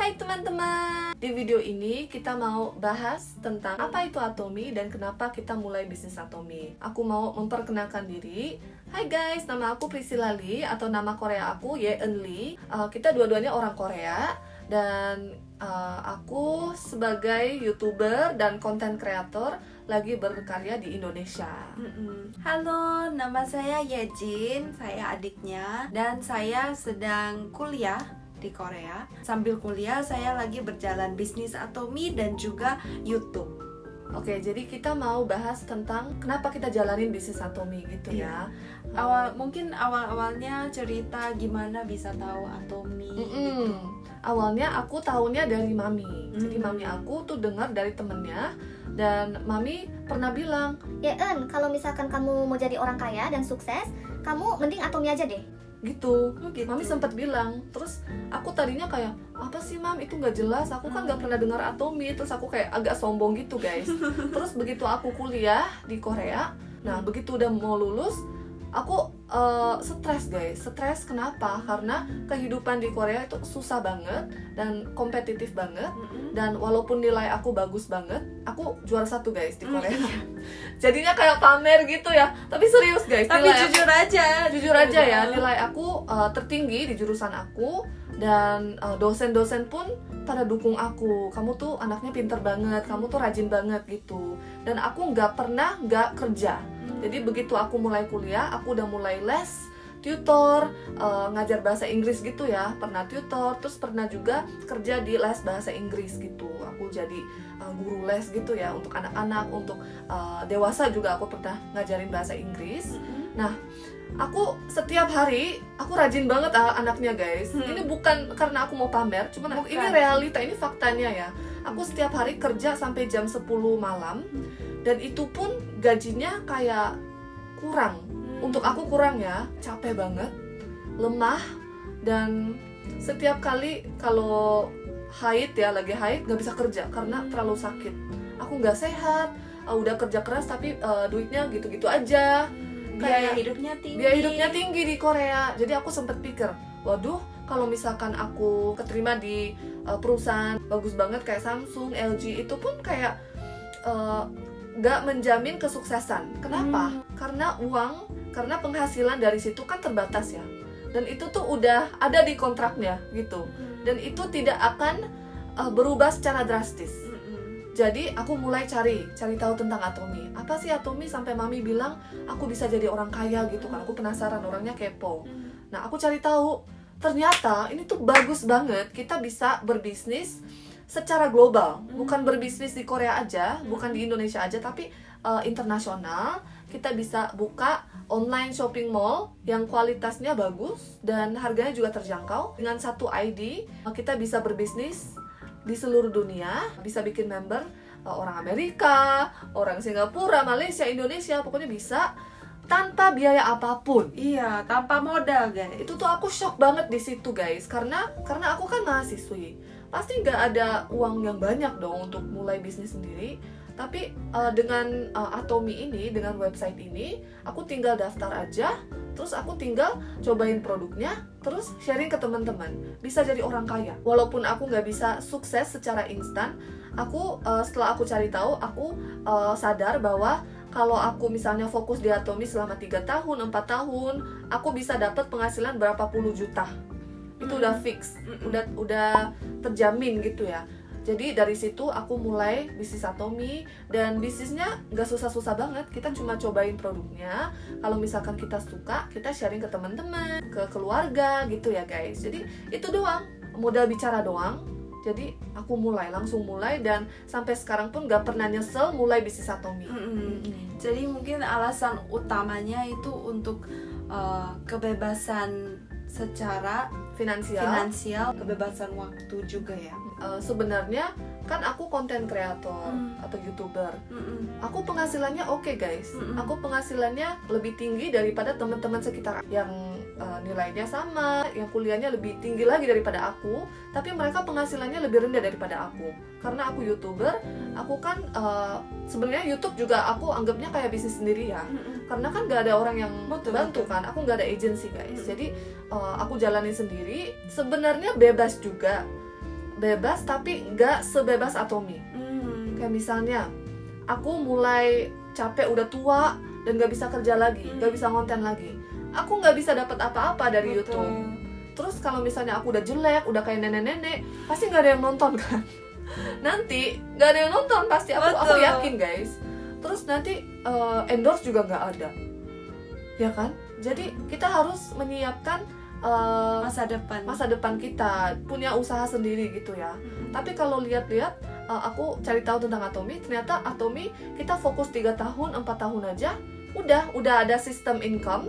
Hai teman-teman, di video ini kita mau bahas tentang apa itu Atomy dan kenapa kita mulai bisnis Atomy. Aku mau memperkenalkan diri. Hai guys, nama aku Priscilla Lee atau nama Korea aku Yeon Lee. Kita dua-duanya orang Korea dan aku sebagai YouTuber dan content creator lagi berkarya di Indonesia. Halo, nama saya Yejin, saya adiknya dan saya sedang kuliah di Korea. Sambil kuliah saya lagi berjalan bisnis Atomy dan juga YouTube. Oke, jadi kita mau bahas tentang kenapa kita jalanin bisnis Atomy gitu ya. Mungkin awalnya cerita gimana bisa tahu Atomy gitu. Awalnya aku tahunya dari mami. Jadi mami aku tuh dengar dari temennya dan mami pernah bilang, Yeon, kalau misalkan kamu mau jadi orang kaya dan sukses, kamu mending Atomy aja deh. gitu. Gitu. Mami sempat bilang. Terus aku tadinya kayak, apa sih mam, itu nggak jelas, aku kan nggak pernah dengar Atomy. Terus aku kayak agak sombong gitu guys. Terus begitu aku kuliah di Korea, nah begitu udah mau lulus, aku stres guys. Stres kenapa? Karena kehidupan di Korea itu susah banget dan kompetitif banget. Dan walaupun nilai aku bagus banget, aku juara 1 guys di Korea. Jadinya kayak pamer gitu ya. Tapi serius guys, Tapi jujur aja ya, nilai aku tertinggi di jurusan aku. Dan dosen-dosen pun pada dukung aku. Kamu tuh anaknya pinter banget, kamu tuh rajin banget gitu. Dan aku nggak pernah nggak kerja. Jadi begitu aku mulai kuliah, aku udah mulai les, tutor, ngajar bahasa Inggris gitu ya. Pernah tutor, terus pernah juga kerja di les bahasa Inggris gitu. Aku jadi guru les gitu ya untuk anak-anak, untuk dewasa juga aku pernah ngajarin bahasa Inggris. Nah, aku setiap hari, aku rajin banget anaknya guys. Ini bukan karena aku mau pamer, cuman ini realita, ini faktanya ya. Aku setiap hari kerja sampai jam 10 malam. Dan itu pun gajinya kayak kurang. Untuk aku kurang ya, capek banget, lemah. Dan setiap kali kalau haid ya, lagi haid gak bisa kerja karena terlalu sakit. Aku gak sehat, udah kerja keras tapi duitnya gitu-gitu aja. Biaya hidupnya tinggi. Biaya hidupnya tinggi di Korea. Jadi aku sempet pikir, waduh, kalau misalkan aku keterima di perusahaan bagus banget kayak Samsung, LG, itu pun kayak gak menjamin kesuksesan. Kenapa? Karena karena penghasilan dari situ kan terbatas ya. Dan itu tuh udah ada di kontraknya gitu. Dan itu tidak akan berubah secara drastis. Jadi aku mulai cari tahu tentang Atomy. Apa sih Atomy sampai mami bilang aku bisa jadi orang kaya gitu kan. Aku penasaran, orangnya kepo. Nah, aku cari tahu. Ternyata ini tuh bagus banget. Kita bisa berbisnis secara global. Bukan berbisnis di Korea aja, bukan di Indonesia aja, tapi internasional. Kita bisa buka online shopping mall yang kualitasnya bagus dan harganya juga terjangkau. Dengan satu ID, kita bisa berbisnis di seluruh dunia, bisa bikin member orang Amerika, orang Singapura, Malaysia, Indonesia, pokoknya bisa tanpa biaya apapun. Iya, tanpa modal guys. Itu tuh aku shock banget di situ guys, karena aku kan mahasiswi, pasti nggak ada uang yang banyak dong untuk mulai bisnis sendiri. Tapi dengan Atomy ini, dengan website ini, aku tinggal daftar aja, terus aku tinggal cobain produknya, terus sharing ke teman-teman. Bisa jadi orang kaya. Walaupun aku nggak bisa sukses secara instan, aku setelah aku cari tahu, aku sadar bahwa kalau aku misalnya fokus di Atomy selama 3 tahun, 4 tahun, aku bisa dapat penghasilan berapa puluh juta. Itu udah fix, udah terjamin gitu ya. Jadi dari situ aku mulai bisnis Atomy. Dan bisnisnya gak susah-susah banget. Kita cuma cobain produknya. Kalau misalkan kita suka, kita sharing ke teman-teman, ke keluarga gitu ya guys. Jadi itu doang, modal bicara doang. Jadi aku langsung mulai. Dan sampai sekarang pun gak pernah nyesel mulai bisnis Atomy. Jadi mungkin alasan utamanya itu untuk kebebasan secara finansial, kebebasan waktu juga ya. Sebenarnya kan aku konten kreator atau YouTuber. Aku penghasilannya oke guys. Aku penghasilannya lebih tinggi daripada teman-teman sekitar yang nilainya sama, yang kuliahnya lebih tinggi lagi daripada aku, tapi mereka penghasilannya lebih rendah daripada aku. Karena aku YouTuber, aku kan sebenarnya YouTube juga aku anggapnya kayak bisnis sendiri ya. karena kan nggak ada orang yang Betul, bantu betul. kan, aku nggak ada agency guys. Jadi aku jalanin sendiri. Sebenarnya bebas juga, bebas tapi nggak sebebas Atomy. Kayak misalnya aku mulai capek, udah tua dan nggak bisa kerja lagi, nggak bisa konten lagi, aku nggak bisa dapat apa-apa dari Betul. YouTube. Terus kalau misalnya aku udah jelek, udah kayak nenek-nenek, pasti nggak ada yang nonton kan. Nanti nggak ada yang nonton pasti, aku Betul. yakin guys. Terus nanti endorse juga nggak ada, ya kan? Jadi kita harus menyiapkan Masa depan kita, punya usaha sendiri gitu ya. Tapi kalau lihat-lihat, aku cari tahu tentang Atomy, ternyata Atomy kita fokus 3 tahun, 4 tahun aja, udah ada sistem income.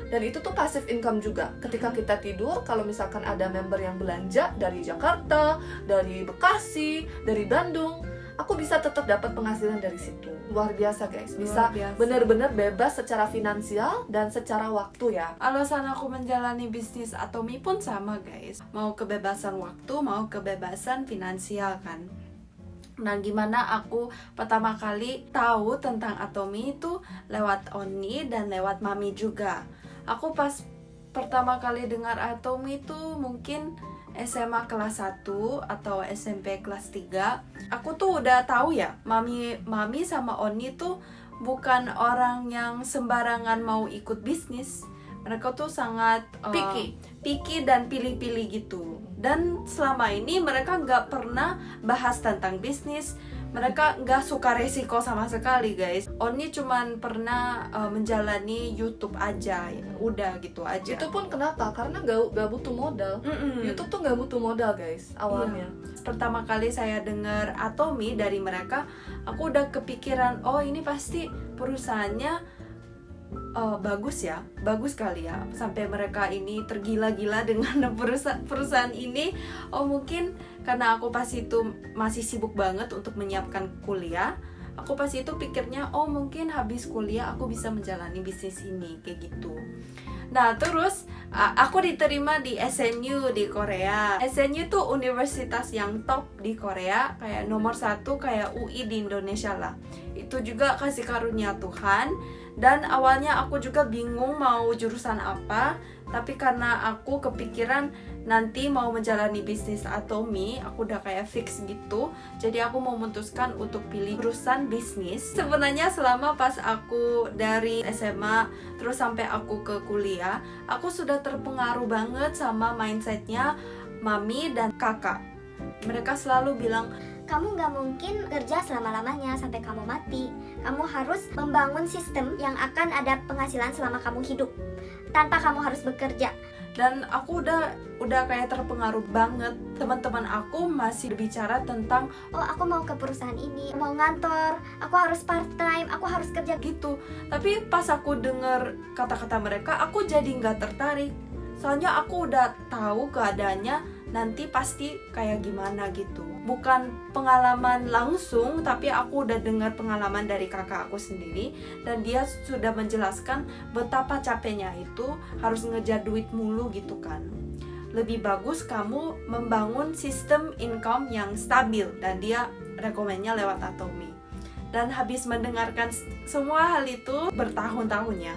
Dan itu tuh passive income juga. Ketika kita tidur, kalau misalkan ada member yang belanja dari Jakarta, dari Bekasi, dari Bandung, aku bisa tetap dapat penghasilan dari situ. Luar biasa guys, bisa Luar biasa. benar-benar bebas secara finansial dan secara waktu ya. Alasan aku menjalani bisnis Atomy pun sama guys. Mau kebebasan waktu, mau kebebasan finansial kan. Nah, gimana aku pertama kali tahu tentang Atomy itu lewat Oni dan lewat Mami juga. Aku pas pertama kali dengar Atomy itu mungkin SMA kelas 1 atau SMP kelas 3. Aku tuh udah tahu ya, Mami sama Oni tuh bukan orang yang sembarangan mau ikut bisnis. Mereka tuh sangat picky dan pilih-pilih gitu. Dan selama ini mereka nggak pernah bahas tentang bisnis. Mereka nggak suka resiko sama sekali guys. Oni cuman pernah menjalani YouTube aja, udah gitu aja. Itu pun kenapa? Karena gak butuh modal. YouTube tuh gak butuh modal guys awalnya. Pertama kali saya dengar Atomy dari mereka, aku udah kepikiran, oh ini pasti perusahaannya bagus kali ya, sampai mereka ini tergila-gila dengan perusahaan ini. Oh mungkin karena aku pas itu masih sibuk banget untuk menyiapkan kuliah, aku pas itu pikirnya oh mungkin habis kuliah aku bisa menjalani bisnis ini kayak gitu. Nah terus aku diterima di SNU di Korea. SNU tuh universitas yang top di Korea, kayak nomor 1 kayak UI di Indonesia lah. Itu juga kasih karunia Tuhan. Dan awalnya aku juga bingung mau jurusan apa, tapi karena aku kepikiran nanti mau menjalani bisnis Atomy, aku udah kayak fix gitu. Jadi aku memutuskan untuk pilih jurusan bisnis. Sebenarnya selama pas aku dari SMA terus sampai aku ke kuliah, aku sudah terpengaruh banget sama mindsetnya Mami dan kakak. Mereka selalu bilang, kamu nggak mungkin kerja selama-lamanya sampai kamu mati. Kamu harus membangun sistem yang akan ada penghasilan selama kamu hidup, tanpa kamu harus bekerja. dan aku udah kayak terpengaruh banget. Teman-teman aku masih berbicara tentang Oh, aku mau ke perusahaan ini, mau ngantor, aku harus part time, aku harus kerja. gitu. Tapi pas aku denger kata-kata mereka, aku jadi nggak tertarik. Soalnya aku udah tahu keadaannya nanti pasti kayak gimana gitu. Bukan pengalaman langsung, tapi aku udah dengar pengalaman dari kakak aku sendiri. Dan dia sudah menjelaskan betapa capeknya itu harus ngejar duit mulu gitu kan. Lebih bagus kamu membangun sistem income yang stabil. Dan dia rekomennya lewat Atomy. Dan habis mendengarkan semua hal itu bertahun-tahunnya,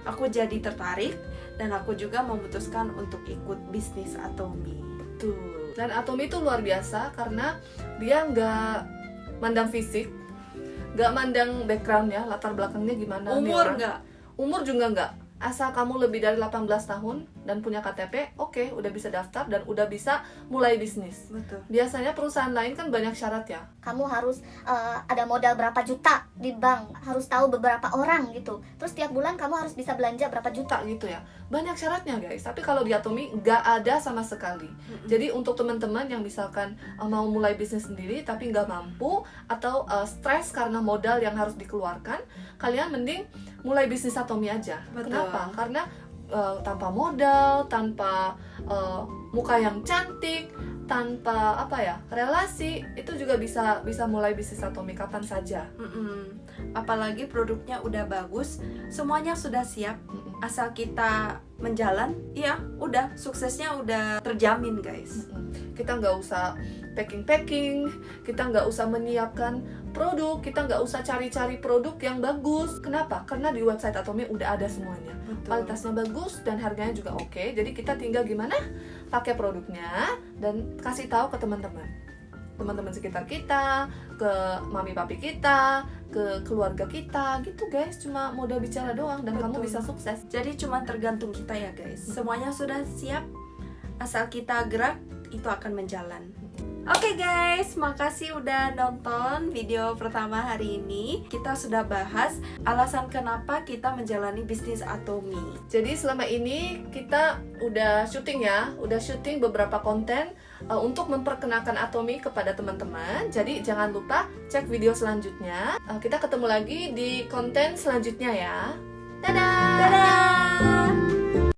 aku jadi tertarik. Dan aku juga memutuskan untuk ikut bisnis Atomy. Tuh. Dan Atomy itu luar biasa karena dia nggak mandang fisik, nggak mandang backgroundnya, latar belakangnya gimana. nih Umur orang. nggak? Umur juga nggak. Asal kamu lebih dari 18 tahun dan punya KTP, oke, udah bisa daftar dan udah bisa mulai bisnis. Betul. Biasanya perusahaan lain kan banyak syarat ya. Kamu harus ada modal berapa juta di bank, harus tahu beberapa orang gitu. Terus tiap bulan kamu harus bisa belanja berapa juta. Gitu ya. Banyak syaratnya guys. Tapi kalau di Atomy nggak ada sama sekali. Jadi untuk teman-teman yang misalkan mau mulai bisnis sendiri tapi nggak mampu atau stres karena modal yang harus dikeluarkan, kalian mending mulai bisnis Atomy aja. Betul. Kenapa? Karena tanpa modal, tanpa muka yang cantik, tanpa relasi, itu juga bisa mulai bisnis Atomy kapan saja. Apalagi produknya udah bagus, semuanya sudah siap. Asal kita menjalan, ya udah, suksesnya udah terjamin guys. Kita nggak usah packing, kita nggak usah menyiapkan produk, kita nggak usah cari-cari produk yang bagus. Kenapa? Karena di website Atomy udah ada semuanya. Kualitasnya bagus dan harganya juga oke. Jadi kita tinggal gimana pakai produknya dan kasih tahu ke teman-teman sekitar kita, ke mami papi kita, ke keluarga kita gitu guys. Cuma modal bicara doang dan kamu bisa sukses. Jadi cuma tergantung kita ya guys. Semuanya sudah siap, asal kita gerak itu akan menjalan. Oke guys, makasih udah nonton video pertama hari ini. Kita sudah bahas alasan kenapa kita menjalani bisnis Atomy. Jadi selama ini kita udah syuting beberapa konten untuk memperkenalkan Atomy kepada teman-teman. Jadi jangan lupa cek video selanjutnya. Kita ketemu lagi di konten selanjutnya ya. Dadah!